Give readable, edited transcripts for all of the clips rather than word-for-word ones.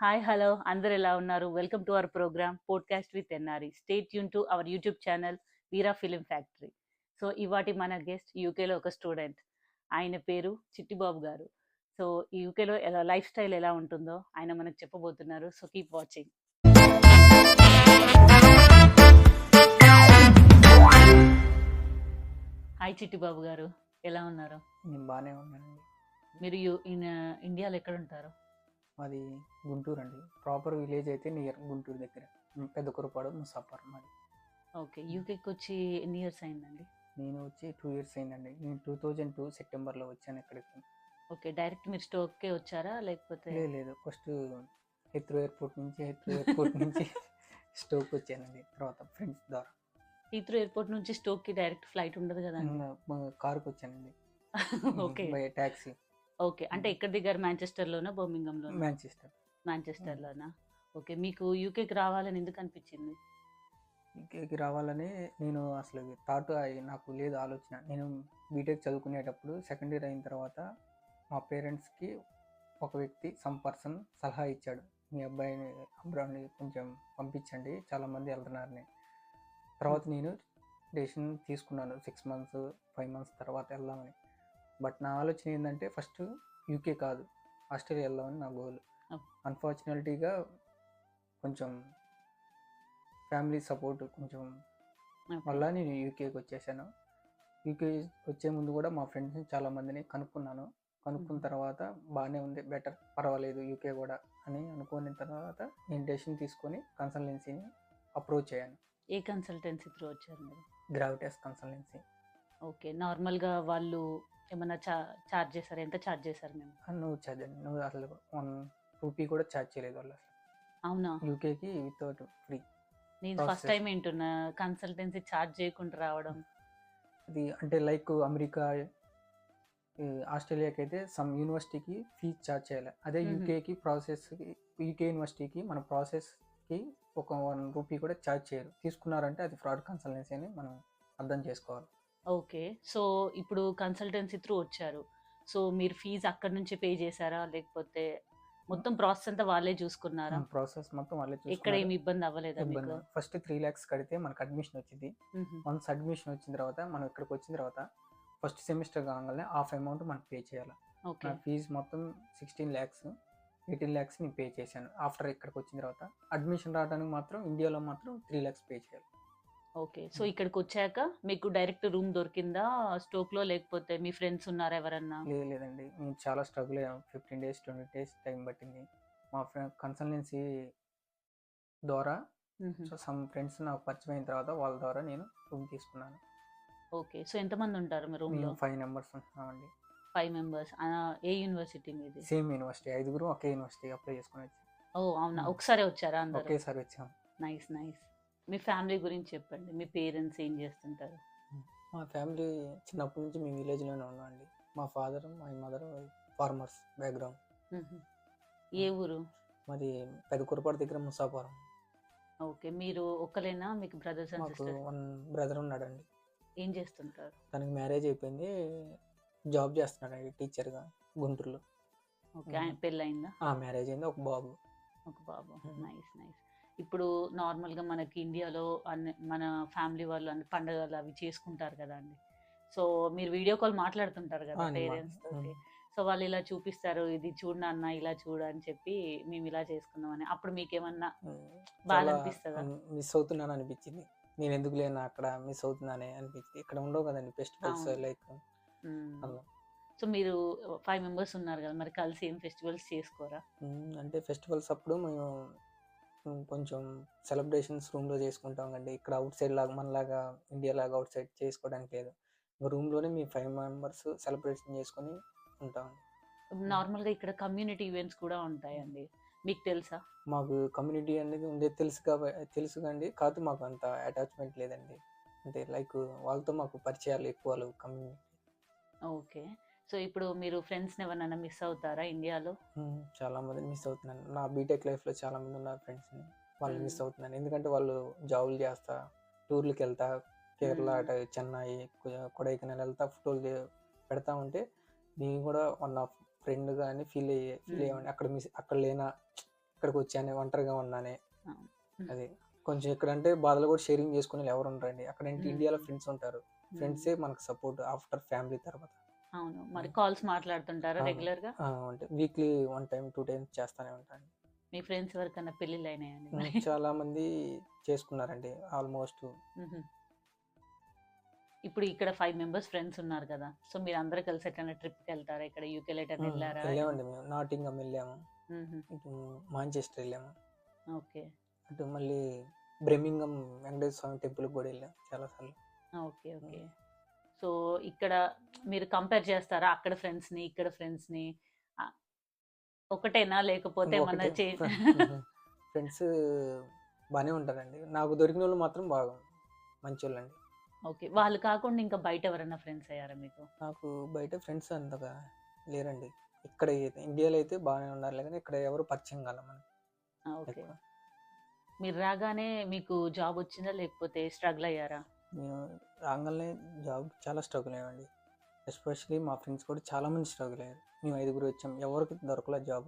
Hi hello అందరు ఎలా ఉన్నారు? Welcome to our program podcast with NRE. Stay tune to our YouTube channel Veera film factory. So ఇవాటి మన guest యూకేలో ఒక స్టూడెంట్. ఆయన పేరు చిట్టిబాబు గారు. సో ఈ యూకేలో ఎలా లైఫ్ స్టైల్ ఎలా ఉంటుందో ఆయన మనకు చెప్పబోతున్నారు. So keep watching. Hi Chittibabu garu, ఎలా ఉన్నారు? నేను బాగానే ఉన్నానండి. మీరు ఇండియాలో ఎక్కడ ఉంటారు? మాది గుంటూరు అండి. ప్రాపర్ విలేజ్ అయితే నియర్ గుంటూరు దగ్గర పెద్ద కురపాడు ముసాఫర్ మాది. ఓకే, యూకేకి వచ్చి ఎన్ని ఇయర్స్ అయిందండి? నేను వచ్చి 2 years అయిందండి. నేను 2002 సెప్టెంబర్లో వచ్చాను ఇక్కడికి. ఓకే, డైరెక్ట్ మీరు స్టోక్కే వచ్చారా లేకపోతే? లేదు, ఫస్ట్ హెత్రో ఎయిర్పోర్ట్ నుంచి స్టోక్ వచ్చానండి. తర్వాత ఫ్రెండ్స్ ద్వారా హీత్రో ఎయిర్పోర్ట్ నుంచి స్టోక్ కి డైరెక్ట్ ఫ్లైట్ ఉండదు కదండి. కార్కి వచ్చానండి. Okay by taxi. ఓకే, అంటే ఎక్కడ దిగారు? మాంచెస్టర్ లోనా బర్మింగమ్ లోనా? మాంచెస్టర్ లోనా? ఓకే, మీకు యూకేకి రావాలని ఎందుకు అనిపించింది? యూకేకి రావాలని నేను అసలు థాట్ నాకు లేదు ఆలోచన. నేను బీటెక్ చదువుకునేటప్పుడు సెకండ్ ఇయర్ అయిన తర్వాత మా పేరెంట్స్కి ఒక వ్యక్తి పర్సన్ సలహా ఇచ్చాడు, మీ అబ్బాయిని అబ్రాడ్ని కొంచెం పంపించండి, చాలామంది వెళ్తున్నారని. తర్వాత నేను డెసిషన్ తీసుకున్నాను 6 months 5 months తర్వాత వెళ్దామని. బట్ నా ఆలోచన ఏంటంటే ఫస్ట్ యూకే కాదు, ఆస్ట్రేలియా వెళ్దామని నా గోల్. అన్ఫార్చునేట్గా కొంచెం ఫ్యామిలీ సపోర్ట్ కొంచెం వల్ల నేను యూకేకి వచ్చేసాను. యూకే వచ్చే ముందు కూడా మా ఫ్రెండ్స్ని చాలామందిని కనుక్కున్న తర్వాత బాగానే ఉంది, బెటర్, పర్వాలేదు యూకే కూడా అని అనుకున్న తర్వాత నేను డెసిషన్ తీసుకొని కన్సల్టెన్సీని అప్రోచ్ అయ్యాను. ఏ కన్సల్టెన్సీ త్రూ వచ్చారు మీరు? Gravitas consultancy. ఓకే, నార్మల్గా వాళ్ళు ఏమన్నా చార్జ్ చేశారు? ఎంత చార్జ్ చేశారు? మేము నువ్వు అసలు 1 రూపీ కూడా ఛార్జ్ చేయలేదు వాళ్ళు అసలు. అవునా? యూకేకి వితౌట్ ఫ్రీ. నేను ఫస్ట్ టైం వింటున్నా కన్సల్టెన్సీ చార్జ్ చేయకుండా రావడం. అది అంటే లైక్ అమెరికా, ఆస్ట్రేలియాకి అయితే సమ్ యూనివర్సిటీకి ఫీజ్ ఛార్జ్ చేయాలి. అదే యూకేకి యూకే యూనివర్సిటీకి మన ప్రాసెస్కి ఒక 1 రూపీ కూడా ఛార్జ్ చేయరు. తీసుకున్నారంటే అది ఫ్రాడ్ కన్సల్టెన్సీ అని మనం అర్థం చేసుకోవాలి. ఓకే, సో ఇప్పుడు కన్సల్టెన్సీ త్రూ వచ్చారు. సో మీరు ఫీజు అక్కడ నుంచి పే చేశారా లేకపోతే మొత్తం ప్రాసెస్ అంతా వాళ్ళే చూసుకున్నారా? ప్రాసెస్ మొత్తం వాళ్ళే చూసుకున్నారు. ఎక్కడ ఏమి ఇబ్బంది అవ్వలేదా మీకు? ఫస్ట్ 3 lakhs కడితే మనకు అడ్మిషన్ వచ్చింది. వన్స్ అడ్మిషన్ వచ్చిన తర్వాత మనం ఇక్కడికి వచ్చిన తర్వాత ఫస్ట్ సెమిస్టర్ కాగానే హాఫ్ అమౌంట్ మనం పే చేయాలి. నా ఫీజు మొత్తం 16 lakhs 18 lakhs నేను పే చేశాను. ఆఫ్టర్ ఇక్కడికి వచ్చిన తర్వాత అడ్మిషన్ రావడానికి మాత్రం ఇండియాలో మాత్రం 3 lakhs పే చేయాలి. ఓకే, సో ఇక్కడికి వచ్చాక మీకు డైరెక్ట్ రూమ్ దొరికిందా స్టోక్లో లేకపోతే మీ ఫ్రెండ్స్ ఉన్నారా ఎవరన్నా? లేదండి, మేము చాలా స్ట్రగుల్ అయ్యాం. 15 days 20 days టైం పట్టింది. మా కన్సల్టెన్సీ ద్వారా సమ్ ఫ్రెండ్స్ నాకు పరిచయం అయిన తర్వాత వాళ్ళ ద్వారా నేను రూమ్ తీసుకున్నాను. ఓకే, సో ఎంతమంది ఉంటారు మీ రూమ్లో? 5 members ఉంటున్నామండి. 5 members. ఏ యూనివర్సిటీ మీది? సేమ్ యూనివర్సిటీ, 5 ఒకే యూనివర్సిటీ అప్లై చేసుకుని వచ్చాం. ఓ అవునా, ఒకసారి వచ్చారా అందరూ? ఒకేసారి వచ్చాం. నైస్. మీ ఫ్యామిలీ గురించి చెప్పండి. మీ పేరెంట్స్ ఏం చేస్తుంటారు? మా ఫ్యామిలీ చిన్నప్పటి నుంచి మేము విలేజ్లోనే ఉన్నామండి. మా father my mother farmers background. ఏ ఊరు? మాది పెద్ద కురపాడు దగ్గర ముసాపురం. ఓకే, మీరు ఒక్కలేనా? మీకు బ్రదర్స్ అండ్ సిస్టర్స్? 1 brother ఉన్నాడండి. ఏం చేస్తుంటారు? తనకి మ్యారేజ్ అయిపోయింది, జాబ్ చేస్తున్నాడండి టీచర్గా గుంటూరులో. ఓకే, పెళ్ళయిందా? మ్యారేజ్ అయింది, ఒక బాబు. నైస్. ఇప్పుడు నార్మల్గా మనకి ఇండియాలో మన ఫ్యామిలీ వాళ్ళు అన్ని పండుగలు అవి చేసుకుంటారు కదా అండి. సో మీరు వీడియో కాల్ మాట్లాడుతుంటారు కదా పేరెంట్స్ తోటి. సో వాళ్ళు ఇలా చూపిస్తారు, ఇది చూడు నాన్న, ఇలా చూడు అని చెప్పి మేము ఇలా చేసుకున్నామని. అప్పుడు మీకేమన్నా బాధ అనిపిస్తుందా? మిస్ అవుతున్నాను అనిపించింది. నేను ఎందుకు లేనా అక్కడ, మిస్ అవుతున్నానే అనిపించింది. ఇక్కడ ఉండవు కదండి ఫెస్టివల్స్ లైక్ అలా. సో మీరు 5 members ఉన్నారు కదా, మరి కలిసి ఏం ఫెస్టివల్స్ చేసుకోరా? అంటే ఫెస్టివల్స్ అప్పుడు మేము కొంచెం సెలబ్రేషన్స్ రూమ్లో చేసుకుంటాం అండి. ఇక్కడ అవుట్ సైడ్ లాగా మనలాగా ఇండియా లాగా అవుట్ సైడ్ చేసుకోవడానికి లేదు. రూమ్లోనే మీ 5 members సెలబ్రేషన్ చేసుకొని ఉంటాం. నార్మల్గా ఇక్కడ కమ్యూనిటీ ఈవెంట్స్ కూడా ఉంటాయండి, మీకు తెలుసా? మాకు కమ్యూనిటీ అనేది ఉండేది తెలుసు కండి, కాదు మాకు అంత అటాచ్మెంట్ లేదండి. అంటే లైక్ వాళ్ళతో మాకు పరిచయాలు ఎక్కువ కమ్యూనిటీ. ఓకే, సో ఇప్పుడు మీరు ఫ్రెండ్స్ని ఎవరైనా మిస్ అవుతారా ఇండియాలో? చాలా మందిని మిస్ అవుతున్నాను. నా బీటెక్ లైఫ్లో చాలా మంది ఉన్నారు ఫ్రెండ్స్ని, వాళ్ళు మిస్ అవుతున్నాను. ఎందుకంటే వాళ్ళు జాబులు చేస్తా, టూర్లకు వెళ్తా, కేరళ అటు చెన్నై కొడైకెనాల్ వెళ్తా ఫోటోలు పెడతా ఉంటే నేను కూడా వన్ ఆఫ్ ఫ్రెండ్గా అని ఫీల్ అయ్యేవాడిని. అక్కడ లేనా ఇక్కడికి వచ్చాను ఒంటరిగా ఉన్నానే. అవును. అది కొంచెం ఇక్కడ అంటే బాధలు కూడా షేరింగ్ చేసుకునే ఎవరు ఉండరండి. అక్కడ ఏంటి ఇండియాలో మ్మ్. ఫ్రెండ్స్ ఉంటారు. మ్మ్. ఫ్రెండ్సే మనకు సపోర్ట్ ఆఫ్టర్ ఫ్యామిలీ తర్వాత. అవును. మరి ఉమ్. కాల్స్ మాట్లాడుతుంటారా ఆ, రెగ్యులర్ గా? అంటే వీక్లీ 1 టైం 2 టైమ్స్ చేస్తానే ఉంటాను. మీ ఫ్రెండ్స్ ఎవరికన్నా పెళ్ళిళ్ళు అయినాయండి మరి? చాలా మంది చేసుకున్నారండి ఆల్మోస్ట్. మ్మ్. ఇప్పుడు ఇక్కడ 5 మెంబర్స్ ఫ్రెండ్స్ ఉన్నారు కదా, సో మీరు అందరూ కలిసి ఎట్లా ట్రిప్కి వెళ్తారా? ఇక్కడ యూకేలో ఎటైనా వెళ్ళారా? వెళ్ళామండి, మేము నాటింగం వెళ్ళాము, మ్మ్. ఇటు మాంచెస్టర్ వెళ్ళాము, ఓకే. అటు మళ్ళీ బ్రెమింగం వెంకటేశ్వర స్వామి టెంపుల్కి కూడా వెళ్ళాం చాలాసార్లు. ఓకే. ఓకే. సో ఇక్కడ మీరు కంపేర్ చేస్తారా అక్కడ ఫ్రెండ్స్ని ఇక్కడ ఫ్రెండ్స్ని? ఒకటేనా లేకపోతే ఏమన్నా ఒకటే ఫ్రెండ్స్ బాగానే ఉంటారండి. నాకు దొరికిన వాళ్ళు మాత్రం బాగా మంచి వాళ్ళండి. ఓకే. వాళ్ళు కాకుండా ఇంకా బయట ఎవరైనా ఫ్రెండ్స్ అయ్యారా మీకు? నాకు బయట ఫ్రెండ్స్ అంతగా లేరండి. ఇక్కడ ఇండియాలో అయితే బాగానే ఉన్నారు, కానీ ఇక్కడ ఎవరు పరిచయం కాలే మనకి ఓకే. ఎక్కువ. మీరు రాగానే మీకు జాబ్ వచ్చిందా లేకపోతే స్ట్రగుల్ అయ్యారా? మేము రాగానే జాబ్ చాలా స్ట్రగుల్ అయ్యామండి. ఎస్పెషలీ మా ఫ్రెండ్స్ కూడా చాలామంది స్ట్రగుల్ అయ్యారు. మేము 5 వచ్చాం, ఎవరికి దొరకలేదు జాబ్.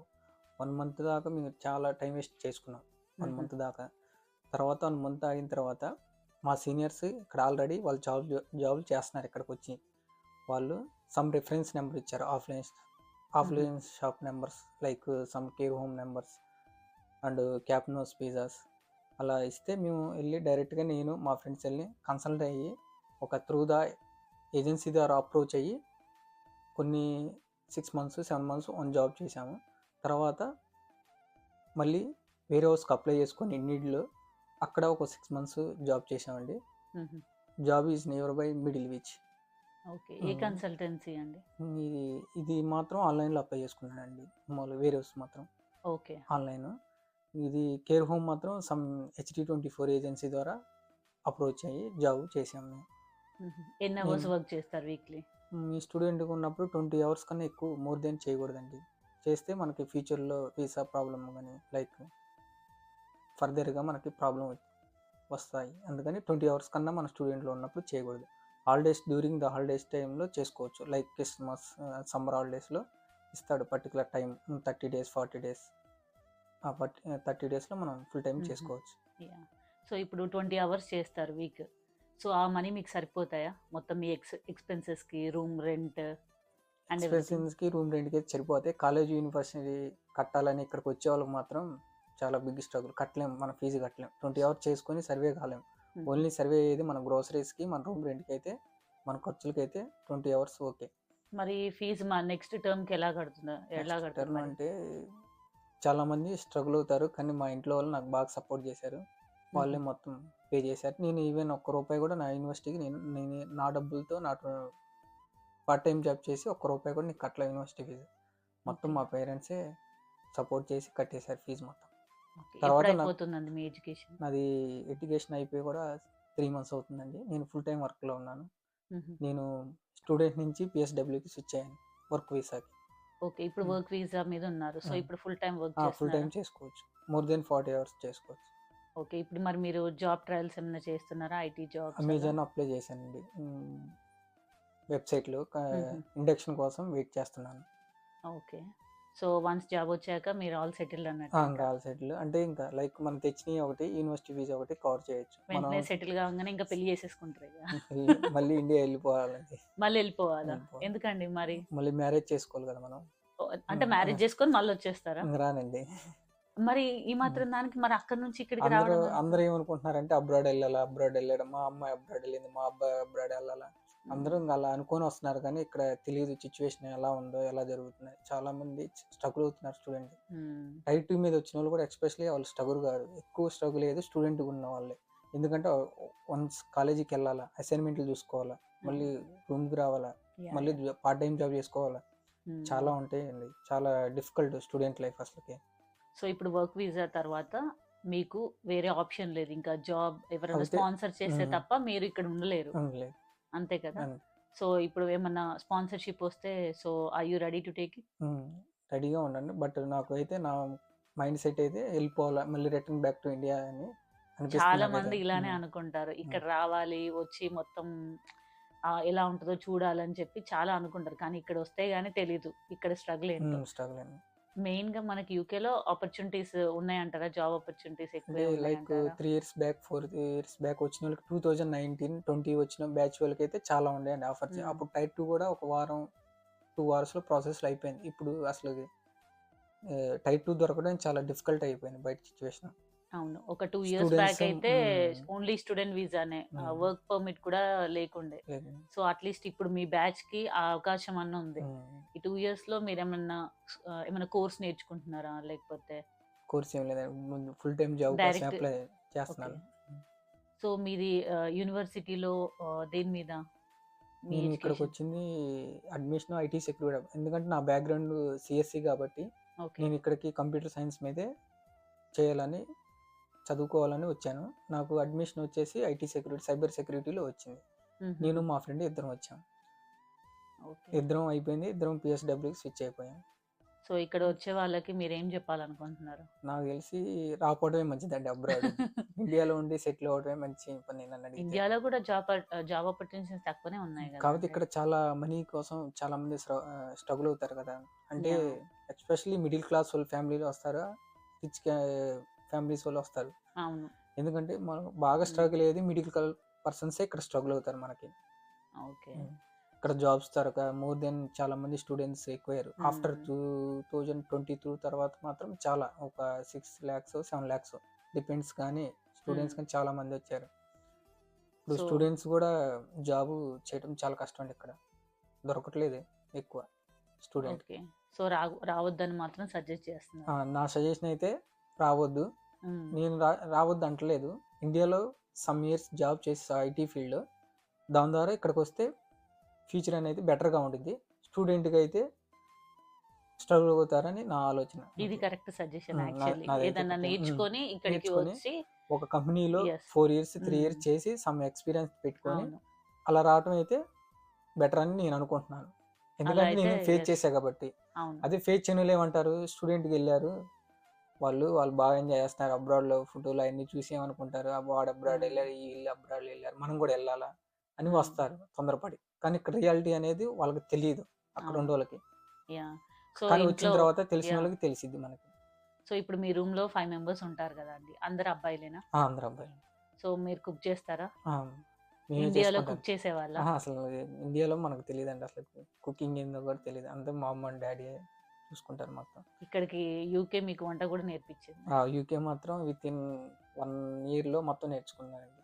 1 మంత్ దాకా మేము చాలా టైం వేస్ట్ చేసుకున్నాం. 1 మంత్ దాకా. తర్వాత 1 మంత్ అయిన తర్వాత మా సీనియర్స్ ఇక్కడ ఆల్రెడీ వాళ్ళు జాబ్ చేస్తున్నారు. ఇక్కడికి వచ్చి వాళ్ళు సమ్ రిఫరెన్స్ నెంబర్ ఇచ్చారు, offline shop numbers like some care home numbers and క్యాప్నోస్ పిజ్జాస్ అలా ఇస్తే మేము వెళ్ళి డైరెక్ట్గా నేను మా ఫ్రెండ్స్ వెళ్ళి కన్సల్ట్ అయ్యి ఒక త్రూ ద ఏజెన్సీ ద్వారా అప్రోచ్ అయ్యి కొన్ని 6 మంత్స్ 7 మంత్స్ ఆన్ జాబ్ చేశాము. తర్వాత మళ్ళీ వేరే హౌస్కి అప్లై చేసుకొని ఇండిడ్లో అక్కడ ఒక 6 మంత్స్ జాబ్ చేసామండి. Job is near by middle which. Okay. A consultancy అండి? ఇది మాత్రం ఆన్లైన్లో అప్లై చేసుకున్నానండి. మామూలు వేరే హౌస్ మాత్రం ఓకే. ఆన్లైన్. ఇది కేర్ హోమ్ మాత్రం సమ్ HD24 ఏజెన్సీ ద్వారా అప్రోచ్ అయ్యి జాబ్ చేసాము. ఎన్ని అవర్స్ వర్క్ చేస్తారు వీక్లీ? మీ స్టూడెంట్గా ఉన్నప్పుడు 20 అవర్స్ కన్నా ఎక్కువ మోర్ దెన్ చేయకూడదండి. చేస్తే మనకి ఫ్యూచర్లో వీసా ప్రాబ్లమ్ కానీ లైక్ ఫర్దర్గా మనకి ప్రాబ్లం వస్తాయి. అందుకని 20 అవర్స్ కన్నా మన స్టూడెంట్లో ఉన్నప్పుడు చేయకూడదు. హాలిడేస్ డ్యూరింగ్ ద హాలిడేస్ టైంలో చేసుకోవచ్చు. లైక్ క్రిస్మస్, సమ్మర్ హాలిడేస్లో ఇస్తాడు పర్టికులర్ టైం, 30 డేస్ 40 డేస్. ఆ 30 డేస్లో మనం ఫుల్ టైం చేసుకోవచ్చు. సో ఇప్పుడు 20 అవర్స్ చేస్తారు వీక్. సో ఆ మనీ మీకు సరిపోతాయా మొత్తం మీ ఎక్స్పెన్సెస్కి, రూమ్ రెంట్ అండ్ ఎక్స్పెన్సెస్కి, రూమ్ రెంట్కి సరిపోతాయి. కాలేజ్ యూనివర్సిటీ కట్టాలని ఇక్కడికి వచ్చే వాళ్ళకి మాత్రం చాలా బిగ్ స్ట్రగుల్. కట్టలేం, మన ఫీజు కట్టలేం. 20 అవర్స్ చేసుకొని సర్వే కాలేం. ఓన్లీ సర్వే అయ్యేది మన గ్రోసరీస్కి, మన రూమ్ రెంట్కి అయితే, మన ఖర్చులకి అయితే 20 అవర్స్ ఓకే. మరి ఫీజు మా నెక్స్ట్ టర్మ్కి ఎలా కడుతున్నారు? అంటే చాలామంది స్ట్రగుల్ అవుతారు, కానీ మా ఇంట్లో వాళ్ళు నాకు బాగా సపోర్ట్ చేశారు. వాళ్ళే మొత్తం పే చేశారు. నేను ఈవెన్ ₹1 కూడా నా యూనివర్సిటీకి నేను నా డబ్బులతో పార్ట్ టైం జాబ్ చేసి ₹1 కూడా నీకు కట్టలే యూనివర్సిటీ ఫీజు. మొత్తం మా పేరెంట్సే సపోర్ట్ చేసి కట్టేశారు ఫీజు మొత్తం. తర్వాత అయిపోతుందండి మీ ఎడ్యుకేషన్? నాది ఎడ్యుకేషన్ అయిపోయి కూడా 3 మంత్స్ అవుతుందండి. నేను ఫుల్ టైం వర్క్లో ఉన్నాను. నేను స్టూడెంట్ నుంచి PSWకి స్విచ్ అయ్యాను, వర్క్ వీసాకి. ఓకే. ఇప్పుడు వర్క్ వీసా మీద ఉన్నారు. సో ఇప్పుడు full time work full time చేసుకోవచ్చు, మోర్ దెన్ 40 అవర్స్ చేసుకోవచ్చు. ఓకే. ఇప్పుడు మరి మీరు జాబ్ ట్రయల్స్ ఏమైనా చేస్తున్నారా? ఐటీ జాబ్ అమెజాన్ అప్లై చేశానండి, వెబ్సైట్లో ఇండక్షన్ కోసం వెయిట్ చేస్తున్నాను. ఓకే. సో వన్స్ జాబ్ వచ్చాక మీరు ఆల్ సెటిల్డ్ అన్నట్టు? ఆల్ సెటిల్ అంటే ఇంకా లైక్ మనం తెచ్చినవి ఒకటి, యూనివర్సిటీ ఫీజు ఒకటి కవర్ చేయొచ్చు. వెంటనే సెటిల్ కాగానే ఇంకా పెళ్లి చేసేసుకుంటారు ఇక? మళ్ళీ ఇండియా వెళ్ళిపోవాలండి. మళ్ళీ వెళ్ళిపోవాలా? ఎందుకండి మరి? మళ్ళీ మ్యారేజ్ చేసుకోవాలి కదా మనం. అంటే మ్యారేజ్ చేసుకొని మళ్ళీ వచ్చేస్తారా? రానండి. మరి ఈ మాత్రం దానికి మరి అక్కడ నుంచి ఇక్కడికి రావడం? అందరూ ఏమనుకుంటున్నారంటే అబ్రాడ్ వెళ్ళడం, మా అమ్మాయి అబ్రాడ్ వెళ్ళింది, మా అబ్బాయి అబ్రాడ్ వెళ్ళాలా, అందరూ అలా అనుకొని వస్తున్నారు. కానీ ఇక్కడ తెలియదు సిచ్యువేషన్ ఎలా ఉందో, ఎలా జరుగుతుంది. చాలా మంది స్ట్రగుల్ అవుతున్నారు స్టూడెంట్. టైర్ 2 మీద వచ్చిన వాళ్ళు కూడా ఎస్పెషల్లీ వాళ్ళు స్ట్రగుల్ కాదు, ఎక్కువ స్ట్రగుల్ అయ్యేది స్టూడెంట్గా ఉన్న వాళ్ళే. ఎందుకంటే వన్స్ కాలేజీకి వెళ్ళాలా, అసైన్మెంట్లు చూసుకోవాలా, మళ్ళీ రూమ్కి రావాలా, మళ్ళీ పార్ట్ టైం జాబ్ చేసుకోవాలా, చాలా ఉంటాయండి. చాలా డిఫికల్ట్ స్టూడెంట్ లైఫ్ అసలుకి. సో ఇప్పుడు వర్క్ వీసా తర్వాత మీకు వేరే ఆప్షన్ లేదు, ఇంకా జాబ్ ఎవరైనా స్పాన్సర్ చేస్తే తప్ప మీరు ఇక్కడ ఉండలేరు, అంతే కదా? సో ఇప్పుడు ఏమన్నా స్పాన్సర్షిప్ వస్తే so are you ready to take it? రెడీగా ఉండండి. బట్ నాకు అయితే నా మైండ్ సెట్ అయితే వెళ్ళిపోవాలా, మళ్ళీ రిటర్న్ బ్యాక్ టు ఇండియా అని అనిపిస్తుంది. చాలా మంది ఇలానే అనుకుంటారు, ఇక్కడ రావాలి, వచ్చి మొత్తం ఎలా ఉంటుందో చూడాలని చెప్పి చాలా అనుకుంటారు. కానీ ఇక్కడ వస్తే గానీ తెలీదు ఇక్కడ స్ట్రగుల్ ఏంటో. మెయిన్ గా మనకి యూకేలో ఆపర్చునిటీస్ ఉన్నాయంటారా? జాబ్ ఆపర్చునిటీస్ అంటే ఎక్కువే లైక్ ఉన్నాయంటారా? 3 ఇయర్స్ బ్యాక్ 4 ఇయర్స్ బ్యాక్ వచ్చిన వాళ్ళకి 2019, 20 వచ్చిన బ్యాచ్ వాళ్ళకి అయితే చాలా ఉండేయండి ఆఫర్స్. ఉమ్, అప్పుడు టైర్ 2 కూడా ఒక వారం 2 అవర్స్లో ప్రాసెస్లో అయిపోయింది. ఇప్పుడు అసలు టైర్ 2 దొరకడం చాలా డిఫికల్ట్ అయిపోయింది బయట సిచ్యువేషన్. అవును. ఒక 2 ఇయర్స్ బ్యాక్ స్టూడెంట్స్ అయితే ఓన్లీ స్టూడెంట్ వీసానే, వర్క్ పర్మిట్ కూడా లేకుండే. సో అట్లీస్ట్ ఇప్పుడు మీ బ్యాచ్ కి ఆ అవకాశం అన్న ఉంది. ఈ 2 ఇయర్స్ లో మీరు ఏమైనా కోర్స్ నేర్చుకుంటున్నారా, లేకపోతే కోర్స్ ఏం లేదండి, ముందు ఫుల్ టైం జాబ్ కోసం డైరెక్ట్? Apply okay. చేస్తున్నాను. సో మీది యూనివర్సిటీలో దేని మీద మీ నేను ఇక్కడికి ఎడ్యుకేషన్? వచ్చింది అడ్మిషన్ ఐటీ సెక్యూరిటీ, ఎందుకంటే నా బ్యాక్గ్రౌండ్ సిఎస్సి కాబట్టి ఓకే. నేను ఇక్కడికి కంప్యూటర్ సైన్స్ మీదే చేయాలని చదువుకోవాలని వచ్చాను. నాకు అడ్మిషన్ వచ్చేసి ఐటీ సెక్యూరిటీ, సైబర్ సెక్యూరిటీలో వచ్చింది. నేను మా ఫ్రెండ్ ఇద్దరం వచ్చాం. ఓకే. ఇద్దరం అయిపోయింది, ఇద్దరం పిఎస్డబ్ల్యూకి స్విచ్ అయిపోయాం. సో ఇక్కడ వచ్చే వాళ్ళకి మీరు ఏం చెప్పాలనుకుంటున్నారు? నాకు తెలిసి రాకపోవడమే మంచిదండి అబ్రాడ్. ఇండియాలో ఉండి సెటిల్ అవ్వడమే మంచి పని నన్ను అడిగితే. ఇండియాలో కూడా జాబ్ ఆపర్చునిటీస్ తక్కువనే ఉన్నాయి కదా. కాబట్టి ఇక్కడ చాలా మనీ కోసం చాలా మంది స్ట్రగుల్ అవుతారు కదా. అంటే ఎస్పెషల్లీ మిడిల్ క్లాస్ వాళ్ళ ఫ్యామిలీలో వస్తారు, రిచ్ ఫ్యామిలీస్ వాళ్ళు వస్తారు. అవును. ఎందుకంటే మనం బాగా స్ట్రగుల్ అయ్యేది మిడిల్ క్లాస్ పర్సన్సే ఇక్కడ స్ట్రగుల్ అవుతారు మనకి. ఓకే. ఇక్కడ జాబ్స్ దొరక మోర్ దెన్ చాలా మంది స్టూడెంట్స్ ఎక్కువయ్యారు. ఆఫ్టర్ 2022 తర్వాత మాత్రం చాలా ఒక 6 lakhs 7 lakhs డిపెండ్స్, కానీ స్టూడెంట్స్ కానీ చాలా మంది వచ్చారు. ఇప్పుడు సో స్టూడెంట్స్ కూడా జాబ్ చేయడం చాలా కష్టం అండి, ఇక్కడ దొరకట్లేదు ఎక్కువ స్టూడెంట్. ఓకే. సో రావద్దని మాత్రం సజెస్ట్ చేస్తున్నారు. నా సజెషన్ అయితే రావద్దు. నేను రావద్దు అంటలేదు. ఇండియాలో సమ్ ఇయర్స్ జాబ్ చేసి ఐటీ ఫీల్డ్, దాని ద్వారా ఇక్కడికి వస్తే ఫ్యూచర్ అనేది బెటర్గా ఉంటుంది. స్టూడెంట్కి అయితే స్ట్రగుల్ అవుతారని నా ఆలోచన. ఇది కరెక్ట్ సజెషన్ యాక్చువల్లీ. నాదైతే ఏదన్నా నేర్చుకొని ఇక్కడికి నేర్చుకొని వచ్చి ఒక కంపెనీలో Yes. 4 ఇయర్స్ 3 ఇయర్స్ చేసి సమ్ ఎక్స్పీరియన్స్ పెట్టుకొని అవును. అలా రావటం అయితే బెటర్ అని నేను అనుకుంటున్నాను. ఎందుకంటే అయితే నేను ఫేస్ yes. చేసా కాబట్టి. అవును. అదే ఫేస్ చేయని వాళ్ళు ఏమంటారు, స్టూడెంట్కి వెళ్ళారు వాళ్ళు బాగా ఎంజాయ్ చేస్తున్నారు, అబ్రాడ్లో ఫోటోలు అవన్నీ చూసి ఏమనుకుంటారు, వాడు అబ్రాడ్ వెళ్ళారు, వీళ్ళు అబ్రాడ్ వెళ్ళారు, మనం కూడా వెళ్ళాలా అని వస్తారు తొందరపడి. కానీ ఇక్కడ రియాలిటీ అనేది వాళ్ళకి తెలియదు, అక్కడ ఉండే వాళ్ళకి. సో కానీ వచ్చిన ఇంట్లో తర్వాత తెలిసిన వాళ్ళకి తెలిసిద్ది మనకి. సో ఇప్పుడు మీ రూమ్ లో 5 members ఉంటారు కదా అండి, అందరు అబ్బాయిలేనా? అందరు అబ్బాయిలు. సో మీరు కుక్ చేస్తారా? మేమే ఇండియాలో చేసుకుంటాం. కుక్ చేసేవాళ్ళ? అసలు ఇండియాలో మనకు తెలియదండి, అసలు కుకింగ్ ఏందో కూడా తెలియదు. అంతా మా అమ్మ అండ్ డాడీ చూసుకుంటారు మొత్తం. ఇక్కడికి యూకే మీకు వంట కూడా నేర్పించింది? యూకే మాత్రం విత్ ఇన్ 1 yearలో మొత్తం నేర్చుకున్నానండి.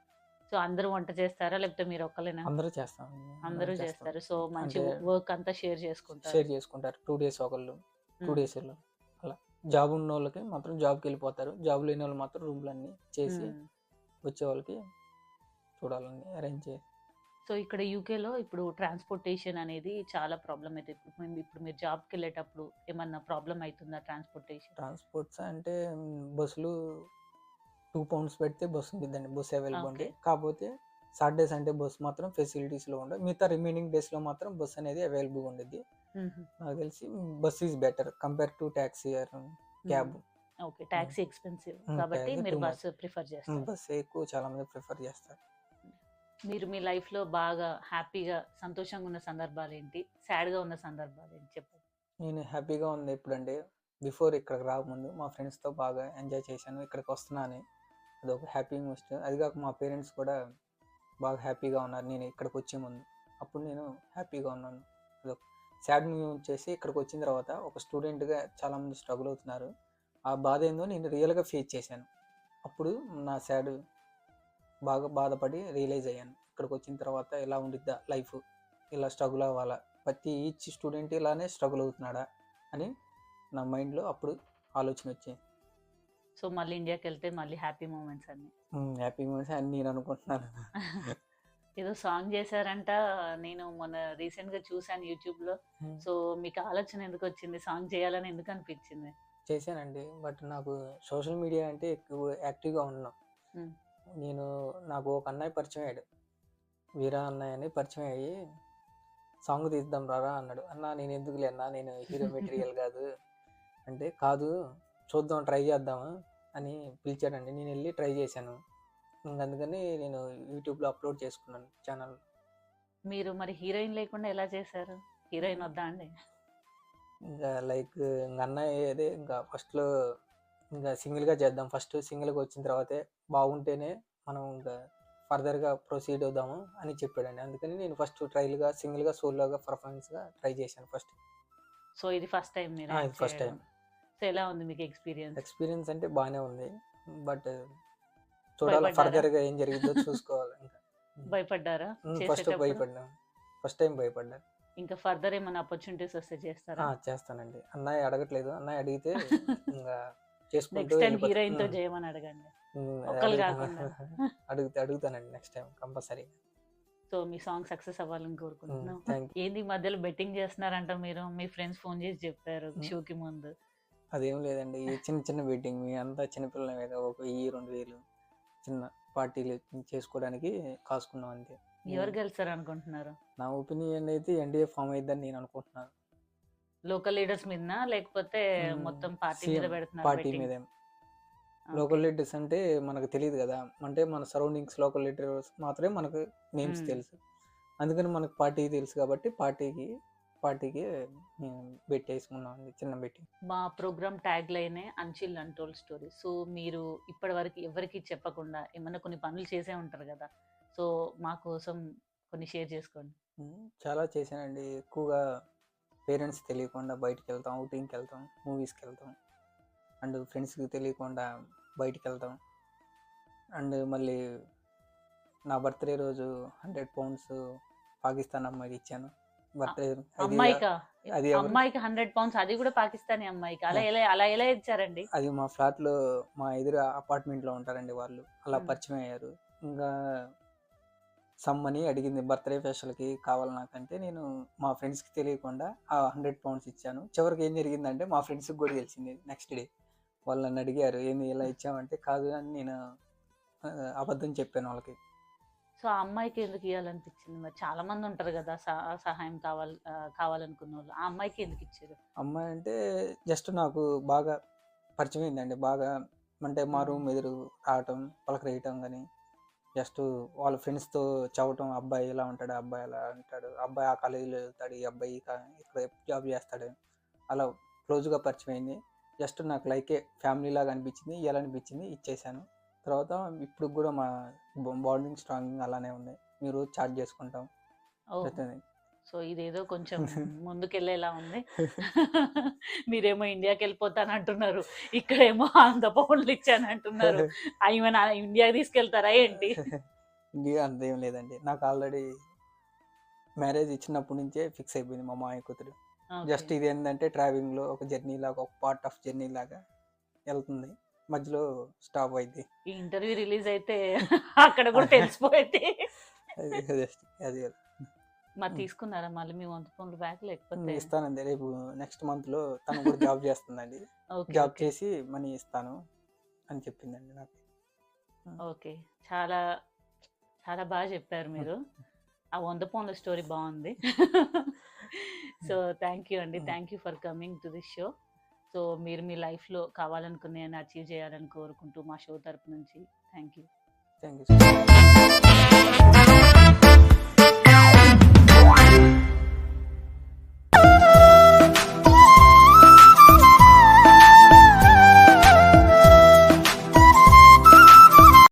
సో అందరూ వంట చేస్తారా, లేకపోతే మీరు ఒక్కలేనా? అందరూ చేస్తాం. అందరూ చేస్తారు. సో మంచి అంటే వర్క్ అంతా షేర్ చేసుకుంటారు. షేర్ చేసుకుంటారు. 2 days ఒకళ్ళు, 2 days అలా. జాబ్ ఉన్న వాళ్ళకి మాత్రం జాబ్కి వెళ్ళిపోతారు, జాబ్ లేని వాళ్ళు మాత్రం రూమ్లు అన్నీ చేసి వచ్చే వాళ్ళకి చూడాలని అరేంజ్ చేసి. సో ఇక్కడ యూకేలో ఇప్పుడు ట్రాన్స్పోర్టేషన్ అనేది చాలా ప్రాబ్లం అయితే. ఇప్పుడు మీరు జాబ్కి వెళ్ళేటప్పుడు ఏమన్నా ప్రాబ్లం అవుతుందా ట్రాన్స్పోర్టేషన్? ట్రాన్స్పోర్ట్స్ అంటే బస్సులు 2 pounds పెడితే బస్సు ఉంటుందండి, బస్సు అవైలబుల్ ఉంది. కాకపోతే సాటర్డే సండే బస్సు మాత్రం ఫెసిలిటీస్లో ఉండదు, మిగతా రిమైనింగ్ డేస్లో మాత్రం బస్సు అనేది అవైలబుల్ ఉండేది. నాకు తెలిసి bus is better compare to taxi are cab. Okay. Taxi expensive కాబట్టి మీరు బస్ ప్రిఫర్ చేస్తారు. బస్ ఎక్కువ చాలా మంది ప్రిఫర్ చేస్తారు. మీరు మీ లైఫ్లో బాగా హ్యాపీగా సంతోషంగా ఉన్న సందర్భాలు ఏంటి, సాడ్గా ఉన్న సందర్భాలు ఏంటి చెప్పండి. నేను హ్యాపీగా ఉంది ఎప్పుడంటే, బిఫోర్ ఇక్కడికి రాకముందు మా ఫ్రెండ్స్తో బాగా ఎంజాయ్ చేశాను. ఇక్కడికి వస్తున్నాను, అదొక హ్యాపీ మూస్ట్. అది కాక మా పేరెంట్స్ కూడా బాగా హ్యాపీగా ఉన్నారు నేను ఇక్కడికి వచ్చే ముందు. అప్పుడు నేను హ్యాపీగా ఉన్నాను. అదొక సాడ్ న్యూస్ వచ్చేసి ఇక్కడికి వచ్చిన తర్వాత ఒక స్టూడెంట్గా చాలామంది స్ట్రగుల్ అవుతున్నారు, ఆ బాధ ఏందో నేను రియల్గా ఫేస్ చేశాను. అప్పుడు నా సాడ్ బాగా బాధపడి రియలైజ్ అయ్యాను, ఇక్కడికి వచ్చిన తర్వాత ఎలా ఉండిద్దా లైఫ్, ఇలా స్ట్రగుల్ అవ్వాలా, ప్రతి ఈచ్ స్టూడెంట్ ఇలానే స్ట్రగుల్ అవుతున్నాడా అని నా మైండ్లో అప్పుడు ఆలోచన వచ్చింది. సో మళ్ళీ ఇండియాకి వెళ్తే మళ్ళీ హ్యాపీ మూమెంట్స్ అన్ని. హ్యాపీ మూమెంట్స్ అని నేను అనుకుంటున్నాను. ఏదో సాంగ్ చేశారంట, నేను మొన్న రీసెంట్గా చూసాను యూట్యూబ్లో. సో మీకు ఆలోచన ఎందుకు వచ్చింది, సాంగ్ చేయాలని ఎందుకు అనిపించింది? చేశానండి, బట్ నాకు సోషల్ మీడియా అంటే ఎక్కువ యాక్టివ్గా ఉన్నాను నేను. నాకు ఒక అన్నయ్య పరిచయం అయ్యాడు, వీరా అన్నయ్య అని పరిచయం అయ్యి సాంగ్ తీద్దాం రారా అన్నాడు. అన్న నేను ఎందుకులే అన్నా, నేను హీరో మెటీరియల్ కాదు అంటే, కాదు చూద్దాం ట్రై చేద్దాము అని పిలిచాడండి. నేను వెళ్ళి ట్రై చేశాను, అందుకని నేను యూట్యూబ్లో అప్లోడ్ చేసుకున్నాను ఛానల్. మీరు మరి హీరోయిన్ లేకుండా ఎలా చేశారు? హీరోయిన్ వద్దా అండి? ఇంకా లైక్ ఇంక అన్నయ్య అదే ఇంకా ఫస్ట్లో ఇంకా సింగిల్గా చేద్దాం, ఫస్ట్ సింగిల్గా వచ్చిన తర్వాతే బాగుంటేనే మనం ఇంకా ఫర్దర్గా ప్రొసీడ్ అవుదాము అని చెప్పాడండి. అందుకని నేను ఫస్ట్ ట్రైల్గా సింగిల్గా సోలోగా పర్ఫార్మెన్స్గా ట్రై చేశాను ఫస్ట్. సో ఇది ఫస్ట్ టైం మీరు ఇది యాక్ట్ ఫస్ట్ టైం. చేయడం. సో ఎలా ఉంది మీకు ఎక్స్పీరియన్స్? ఎక్స్పీరియన్స్ అంటే బాగానే ఉంది, బట్ చూడాలి భయపడ్డారా? ఫర్దర్గా ఏం జరిగిందో చూసుకోవాలి ఇంకా. భయపడ్డారా ఫస్ట్ చేసేటప్పుడు? భయపడ్డాను, ఫస్ట్ టైం భయపడ్డా. ఇంకా ఫర్దర్ ఏమైనా ఆపర్చునిటీస్ వస్తే చేస్తారా? చేస్తానండి. అన్నయ్య అడగట్లేదు, అన్నయ్య అడిగితే ఇంకా చేసుకుంటూ నెక్స్ట్ టైం వెళ్ళిపోతా. హీరోయిన్ తో చేయమని అడగండి, అదే ఒక్కళ్ళు కాకుండా. అడుగుతానండి నెక్స్ట్ టైం కంపల్సరీ. సో మీ సాంగ్ సక్సెస్ అవ్వాలని కోరుకుంటున్నాం. Thank you. ఏంది ఈ మధ్యలో బెట్టింగ్ చేస్తున్నారంట మీరు? మీ ఫ్రెండ్స్ ఫోన్ చేసి చెప్పారు షోకి ముందు. అదేం లేదండి, ఈ చిన్న చిన్న బెట్టింగ్, మీ అంతా చిన్నపిల్లల మీద ఒక 1000-2000 చిన్న పార్టీలు చేసుకోవడానికి కాసుకున్నాం అంతే. ఎవరు గెలుస్తారు అనుకుంటున్నారు? నా ఒపీనియన్ అయితే ఎన్డీఏ ఫామ్ అయిద్దని నేను అనుకుంటున్నాను. లోకల్ లీడర్స్ మీదనా లేకపోతే మొత్తం పార్టీ మీద సీఎం పెడుతున్నారు పార్టీ betting? మీద. లోకల్ లీడర్స్ అంటే మనకు తెలియదు కదా, అంటే మన సరౌండింగ్స్ లోకల్ లీడర్స్ మాత్రమే మనకు నేమ్స్ తెలుసు. అందుకని మనకు పార్టీ తెలుసు కాబట్టి పార్టీకి బెట్ వేసుకున్నాం అండి, చిన్న బెట్టింగ్. మా ప్రోగ్రామ్ ట్యాగ్ లైనే అన్చిల్ అన్టోల్డ్ స్టోరీ. సో మీరు ఇప్పటి వరకు ఎవరికి చెప్పకుండా ఏమన్నా కొన్ని పనులు చేసే ఉంటారు కదా, సో మా కోసం కొన్ని షేర్ చేసుకోండి. చాలా చేశానండి. ఎక్కువగా పేరెంట్స్ తెలియకుండా బయటికి వెళ్తాం, అవుటింగ్కి వెళ్తాం, మూవీస్కి వెళ్తాం, అండ్ ఫ్రెండ్స్కి తెలియకుండా బయటికి వెళ్తాం. అండ్ మళ్ళీ నా బర్త్డే రోజు 100 pounds పాకిస్తాన్ అమ్మాయికి ఇచ్చాను బర్త్డే. అమ్మాయికా? అది అమ్మాయికి 100 pounds, అది కూడా పాకిస్తానీ అమ్మాయికి? అలా ఎలా ఇచ్చారండి? అది మా ఫ్లాట్లో మా ఎదురు అపార్ట్మెంట్లో ఉంటారండి వాళ్ళు, అలా పరిచయం అయ్యారు. ఇంకా సమ్మని అడిగింది బర్త్డే స్పెషల్కి కావాలి నాకంటే, నేను మా ఫ్రెండ్స్కి తెలియకుండా ఆ 100 pounds ఇచ్చాను. చివరికి ఏం జరిగిందంటే మా ఫ్రెండ్స్కి కూడా తెలిసింది నెక్స్ట్ డే. వాళ్ళు నన్ను అడిగారు ఏంది ఇలా ఇచ్చామంటే, కాదు అని నేను అబద్ధం చెప్పాను వాళ్ళకి. సో ఆ అమ్మాయికి ఎందుకు ఇవ్వాలనిపించింది? మరి చాలా మంది ఉంటారు కదా సహాయం కావాలనుకున్న వాళ్ళు, ఆ అమ్మాయికి ఎందుకు ఇచ్చారు? అమ్మాయి అంటే జస్ట్ నాకు బాగా పరిచయం అయిందండి, బాగా అంటే మా రూమ్ ఎదురు రావటం, పలకరేయటం, కానీ జస్ట్ వాళ్ళ ఫ్రెండ్స్తో చదవటం, అబ్బాయి ఇలా ఉంటాడు, అబ్బాయి అలా ఉంటాడు, అబ్బాయి ఆ కాలేజీలో వెళ్తాడు, ఈ అబ్బాయి ఇక్కడ జాబ్ చేస్తాడు, అలా క్లోజ్గా పరిచయం అయింది. జస్ట్ నాకు లైకే ఫ్యామిలీ లాగా అనిపించింది, ఇలా అనిపించింది, ఇచ్చేసాను. తర్వాత ఇప్పుడు కూడా మా బాండింగ్ స్ట్రాంగ్ అలానే ఉంది, మీరు చాట్ చేసుకుంటాం. సో ఇదేదో కొంచెం ముందుకెళ్ళేలా ఉంది. మీరేమో ఇండియాకి వెళ్ళిపోతాను అంటున్నారు, ఇక్కడేమో 100 pounds ఇచ్చాను అంటున్నారు. ఏమైనా ఇండియాకి తీసుకెళ్తారా ఏంటి? ఇండియా అంతేం లేదండి, నాకు ఆల్రెడీ మ్యారేజ్ ఇచ్చినప్పటి నుంచే ఫిక్స్ అయిపోయింది మా మామయ్య కూతురు. జస్ట్ ఇది ఏంటంటే ట్రావెలింగ్లో ఒక జర్నీ లాగా, ఒక పార్ట్ ఆఫ్ జర్నీ లాగా వెళ్తుంది, మధ్యలో స్టాప్ అయింది. ఈ ఇంటర్వ్యూ రిలీజ్ అయితే అక్కడ కూడా తెలిసిపోయింది. అది మరి తీసుకున్నారా మళ్ళీ మీ 100 pounds బ్యాక్? లేకపోతే ఇస్తానండి, రేపు నెక్స్ట్ మంత్లో తను కూడా జాబ్ చేస్తుందండి, జాబ్ చేసి మనీ ఇస్తాను అని చెప్పిందండి నాకు. ఓకే, చాలా చాలా బాగా చెప్పారు మీరు. ఆ 100 pounds స్టోరీ బాగుంది. సో థ్యాంక్ యూ అండి, thank you for coming to this show. So మీరు మీ లైఫ్లో కావాలనుకునే అచీవ్ చేయాలని కోరుకుంటూ మా షో తరపు నుంచి థ్యాంక్ యూ.